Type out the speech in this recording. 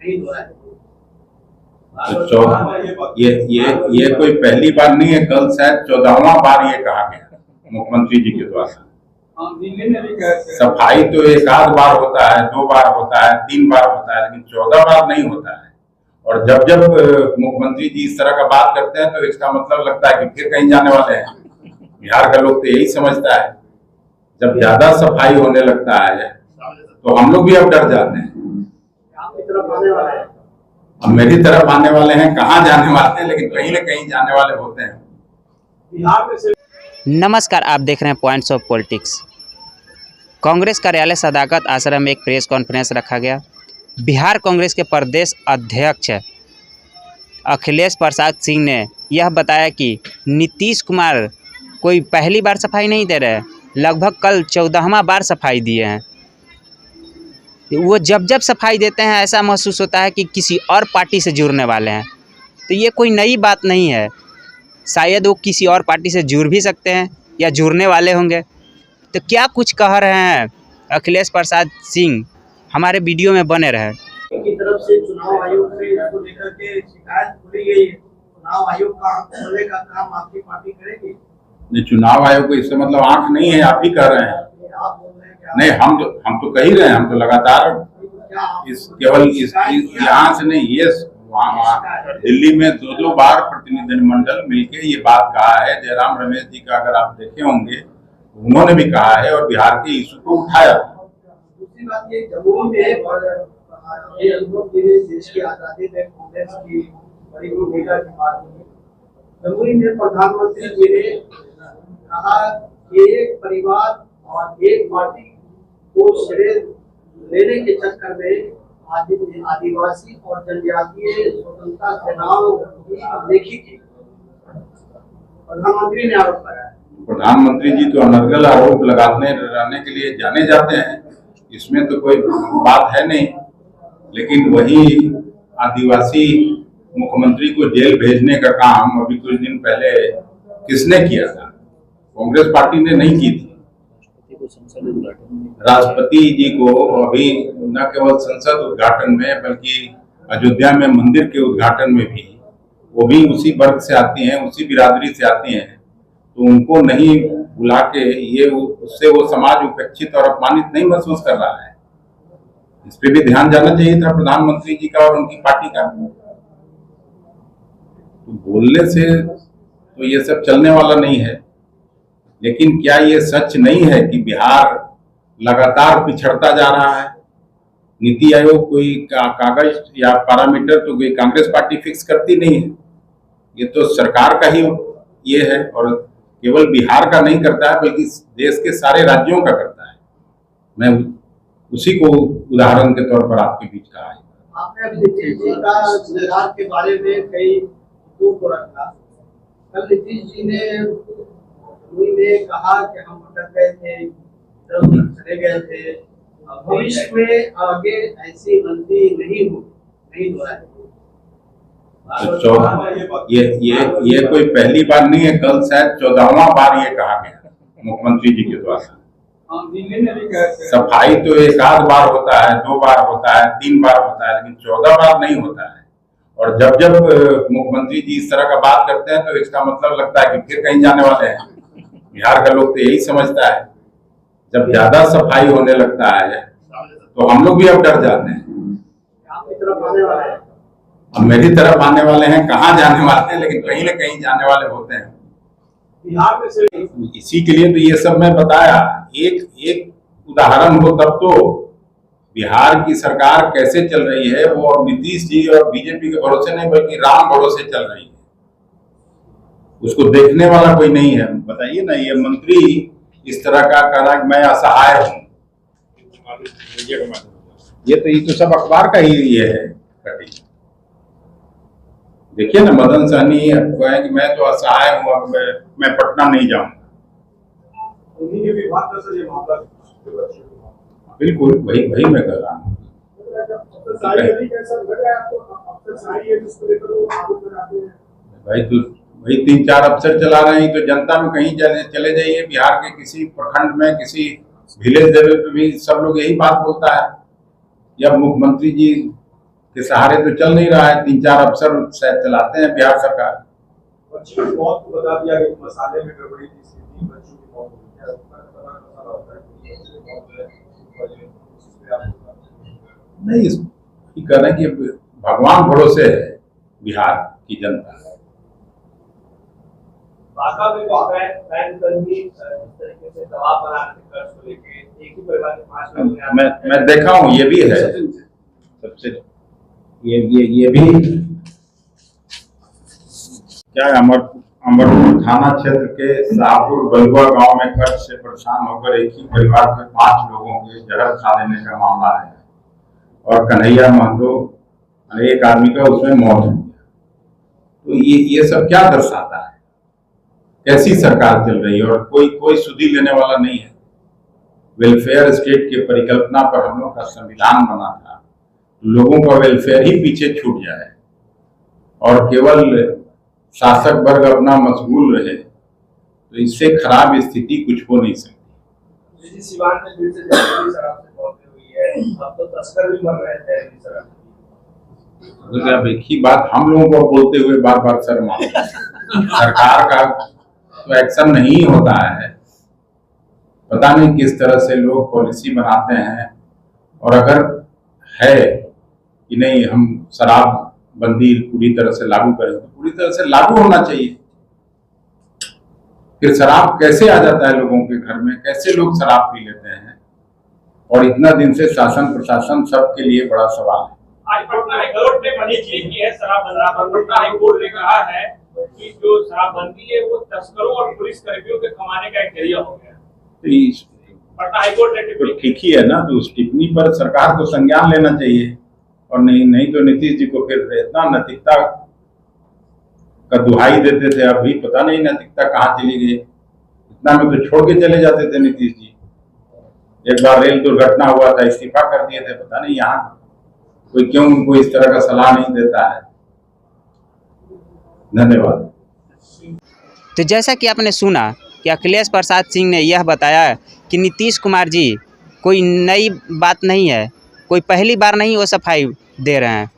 नहीं हुआ है। तो ये कोई पहली बार नहीं है, कल शायद 14वां बार ये कहा गया मुख्यमंत्री जी के द्वारा। सफाई तो एक आध बार होता है, 2 बार होता है, 3 बार होता है, लेकिन 14 बार नहीं होता है। और जब जब मुख्यमंत्री जी इस तरह का बात करते हैं तो इसका मतलब लगता है कि फिर कहीं जाने वाले हैं। बिहार का लोग तो यही समझता है, जब ज्यादा सफाई होने लगता है तो हम लोग भी अब डर जाते हैं। अब मेरी तरफ आने वाले हैं, कहाँ जाने वाले हैं, लेकिन कहीं न कहीं जाने वाले होते हैं। बिहार में से नमस्कार, आप देख रहे हैं पॉइंट्स ऑफ पॉलिटिक्स। कांग्रेस कार्यालय सदाकत आश्रम में एक प्रेस कॉन्फ्रेंस रखा गया। बिहार कांग्रेस के प्रदेश अध्यक्ष अखिलेश प्रसाद सिंह ने यह बताया कि नीतीश कुमार कोई पहली बार सफाई नहीं दे रहे, लगभग कल 14वां बार सफाई दिए हैं। वो जब जब सफाई देते हैं ऐसा महसूस होता है कि किसी और पार्टी से जुड़ने वाले हैं। तो ये कोई नई बात नहीं है, शायद वो किसी और पार्टी से जुड़ भी सकते हैं या जुड़ने वाले होंगे। तो क्या कुछ कह रहे हैं अखिलेश प्रसाद सिंह, हमारे वीडियो में बने रहे। की तरफ से चुनाव आयोग से इसको लेकर के शिकायत खुली गई है। चुनाव आयोग का खोलने का काम आपकी पार्टी करेगी? नहीं, चुनाव आयोग को इससे मतलब आंख नहीं है, आप ही कह रहे हैं। आप बोल रहे हैं क्या? नहीं, हम तो कह ही रहे हैं, हम तो लगातार केवल यहाँ से नहीं, ये वहाँ दिल्ली में 2 बार प्रतिनिधिमंडल मिलके ये बात कहा है। जयराम रमेश जी का अगर आप देखे होंगे, उन्होंने भी कहा है और बिहार के इशू को उठाया। दूसरी बात ये, जम्मू में ये अनुभव देश की आजादी में कांग्रेस की बड़ी भूमिका की बात हुई। जम्मू में प्रधानमंत्री जी ने कहा कि एक परिवार और एक पार्टी को श्रेय लेने के चक्कर में आदिवासी और जनजातीय स्वतंत्रता सेनाओं की अनदेखी की प्रधानमंत्री ने आरोप लगाया। प्रधानमंत्री जी तो अनर्गल आरोप लगाने के लिए जाने जाते हैं, इसमें तो कोई बात है नहीं। लेकिन वही आदिवासी मुख्यमंत्री को जेल भेजने का काम अभी कुछ दिन पहले किसने किया था? कांग्रेस पार्टी ने नहीं की थी। राष्ट्रपति जी को अभी न केवल संसद उद्घाटन में बल्कि अयोध्या में मंदिर के उद्घाटन में भी वो भी उसी वर्ग से आती हैं, उसी बिरादरी से आती हैं, तो उनको नहीं बुला के ये उससे वो समाज उपेक्षित और अपमानित नहीं महसूस कर रहा है। इस पे भी ध्यान जाना चाहिए था प्रधानमंत्री जी का और उनकी पार्टी का। तो बोलने से तो ये सब चलने वाला नहीं है। लेकिन क्या ये सच नहीं है कि बिहार लगातार पिछड़ता जा रहा है? नीति आयोग कोई कागज या पैरामीटर तो कोई कांग्रेस पार्टी फिक्स करती नहीं है, ये तो सरकार का ही ये है। और केवल बिहार का नहीं करता है बल्कि देश के सारे राज्यों का करता है। मैं उसी को उदाहरण के तौर पर आपके बीच कहा है। आपने अभी नीतीश जी का निर्धार के बारे में कई मुद्दों को रखा। कल नीतीश जी ने कहा कि हम भटक गए थे, चले गए थे, भविष्य में आगे ऐसी गलती नहीं हो रहा है। ये कोई पहली बार नहीं है, कल शायद 14वां बार ये कहा गया मुख्यमंत्री जी के द्वारा। सफाई तो एक आध बार होता है, 2 बार होता है, 3 बार होता है, लेकिन 14 बार नहीं होता है। और जब जब मुख्यमंत्री जी इस तरह का बात करते हैं तो इसका मतलब लगता है कि फिर कहीं जाने वाले हैं। बिहार का लोग तो यही समझता है, जब ज्यादा सफाई होने लगता है तो हम लोग भी अब डर जाते हैं। अब मेरी तरफ आने वाले हैं, कहाँ जाने वाले हैं, लेकिन कहीं न कहीं जाने वाले होते हैं। बिहार में से इसी के लिए तो ये सब मैं बताया। एक उदाहरण हो तब तो बिहार की सरकार कैसे चल रही है, वो अब नीतीश जी और बीजेपी के भरोसे नहीं बल्कि राम भरोसे चल रही है। उसको देखने वाला कोई नहीं है। बताइए ना, ये मंत्री इस तरह का कह रहा है कि मैं असहाय हूँ। ये तो सब अखबार का ही ये है कटिंग। देखिए ना, मदन सहनी कहे कि मैं तो असहाय हूँ, अब मैं पटना नहीं जाऊंगा। बिल्कुल वही मैं कह रहा हूँ। भाई तो वही 3-4 अफसर चला रहे हैं, तो जनता में कहीं चले जाइए, बिहार के किसी प्रखंड में, किसी विलेज लेवल पे भी सब लोग यही बात बोलता है। जब मुख्यमंत्री जी के सहारे तो चल नहीं रहा है। 3-4 अफसर शायद चलाते हैं बिहार सरकार। बच्चों की मौत को बता दिया कि मसाले में गड़बड़ी थी, इसलिए 3 बच्चों की मौत हुई है। मसाला होता है कि बच्चे की मौत है, इस पे आप नहीं, ये कह रहे हैं कि भगवान भरोसे है बिहार की जनता। बाका में बैंक कर्मी इस तरीके से दबाव बनाने के कर्ज को लेके एक ही परिवार के 5 लोग मैं देखा हूँ, ये भी है सबसे, ये भी क्या है, अमरपुर थाना क्षेत्र के शाहपुर बलुआ गांव में कर्ज से परेशान होकर एक ही परिवार के 5 लोगों के जहर खा लेने का मामला है और कन्हैया महतो एक आदमी का उसमें मौत हो गया। तो ये सब क्या दर्शाता है, कैसी सरकार चल रही है और कोई सुधि लेने वाला नहीं है। वेलफेयर स्टेट की परिकल्पना पर हम लोग का संविधान बना था, लोगों का वेलफेयर ही पीछे छूट जाए और केवल शासक वर्ग अपना मशगूल रहे, तो इससे खराब स्थिति कुछ हो नहीं सकती। सिवान में फिर से जहरीली शराब से मौत हुई है, अब तो तस्कर भी मर रहे हैं जहरीली शराब। अब एक ही बात हम लोगों को बोलते हुए बार बार शर्म आती है। सरकार का तो एक्शन नहीं होता है, पता नहीं किस तरह से लोग पॉलिसी बनाते हैं। और अगर है कि नहीं हम शराब बंदी पूरी तरह से लागू करें, तो पूरी तरह से लागू होना चाहिए। फिर शराब कैसे आ जाता है लोगों के घर में, कैसे लोग शराब पी लेते हैं, और इतना दिन से शासन प्रशासन सबके लिए बड़ा सवाल है। आज पटना हाईकोर्ट ने मनीषी की है शराबबंदी। पटना हाईकोर्ट ने कहा है कि जो शराबबंदी है वो तस्करों और पुलिस कर्मियों के कमाने का एक जरिया हो गया। पटना हाईकोर्ट ने तो ठीक ही है ना, तो उस टिप्पणी पर सरकार को संज्ञान लेना चाहिए। और नहीं तो नीतीश जी को फिर इतना नैतिकता का दुहाई देते थे, अभी पता नहीं नैतिकता कहाँ चली गई। इतना में तो छोड़ के चले जाते थे नीतीश जी। एक बार रेल दुर्घटना हुआ था, इस्तीफा कर दिए थे, पता नहीं यहाँ कोई क्यों उनको इस तरह का सलाह नहीं देता है। धन्यवाद। तो जैसा कि आपने सुना कि अखिलेश प्रसाद सिंह ने यह बताया कि नीतीश कुमार जी कोई नई बात नहीं है, कोई पहली बार नहीं वो सफाई दे रहे हैं।